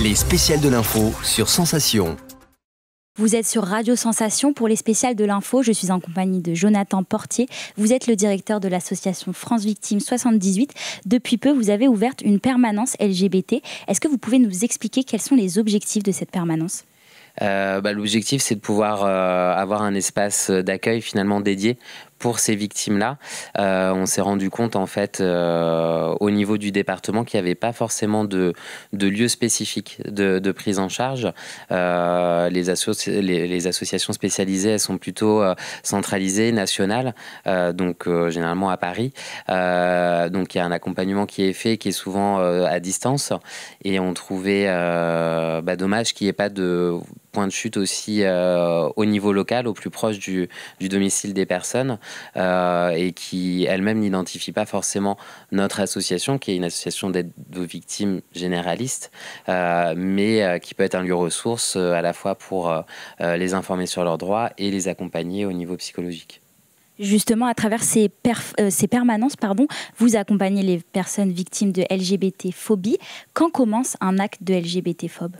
Les spéciales de l'info sur Sensation. Vous êtes sur Radio Sensation pour les spéciales de l'info. Je suis en compagnie de Jonathan Portier. Vous êtes le directeur de l'association France Victimes 78. Depuis peu, vous avez ouvert une permanence LGBT. Est-ce que vous pouvez nous expliquer quels sont les objectifs de cette permanence ? L'objectif, c'est de pouvoir avoir un espace d'accueil finalement dédié pour ces victimes-là. On s'est rendu compte en fait au niveau du département qu'il n'y avait pas forcément de lieu spécifique de prise en charge. Les associations spécialisées, elles sont plutôt centralisées, nationales, généralement à Paris. Donc il y a un accompagnement qui est fait, qui est souvent à distance, et on trouvait dommage qu'il n'y ait pas de point de chute aussi au niveau local, au plus proche du domicile des personnes, et qui elle-même n'identifie pas forcément notre association, qui est une association d'aide aux victimes généraliste, mais qui peut être un lieu ressource à la fois pour les informer sur leurs droits et les accompagner au niveau psychologique. Justement, à travers ces permanences, vous accompagnez les personnes victimes de LGBT-phobie. Quand commence un acte de LGBT-phobe ?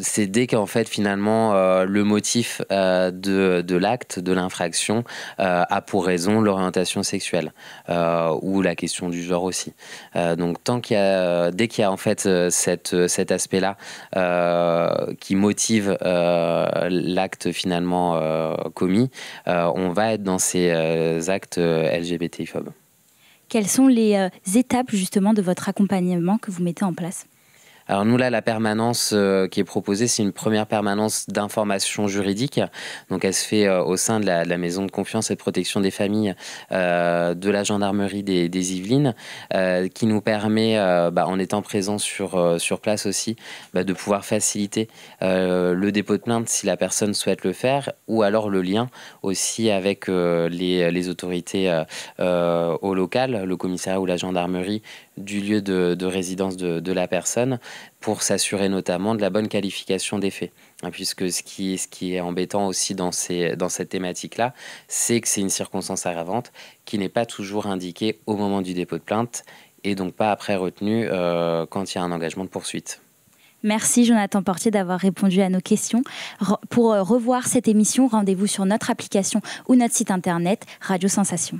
C'est dès qu'en fait finalement le motif de l'acte, de l'infraction a pour raison l'orientation sexuelle ou la question du genre aussi. Donc dès qu'il y a en fait cet aspect-là qui motive l'acte finalement commis, on va être dans ces actes LGBT-phobes. Quelles sont les étapes justement de votre accompagnement que vous mettez en place ? Alors nous, là, la permanence qui est proposée, c'est une première permanence d'information juridique. Donc elle se fait au sein de la maison de confiance et de protection des familles de la gendarmerie des Yvelines, qui nous permet, en étant présent sur place aussi, de pouvoir faciliter le dépôt de plainte si la personne souhaite le faire, ou alors le lien aussi avec les autorités au local, le commissariat ou la gendarmerie du lieu de résidence de la personne, pour s'assurer notamment de la bonne qualification des faits. Puisque ce qui est embêtant aussi dans cette thématique-là, c'est que c'est une circonstance aggravante qui n'est pas toujours indiquée au moment du dépôt de plainte et donc pas après retenue quand il y a un engagement de poursuite. Merci Jonathan Portier d'avoir répondu à nos questions. Pour revoir cette émission, rendez-vous sur notre application ou notre site internet Radio Sensation.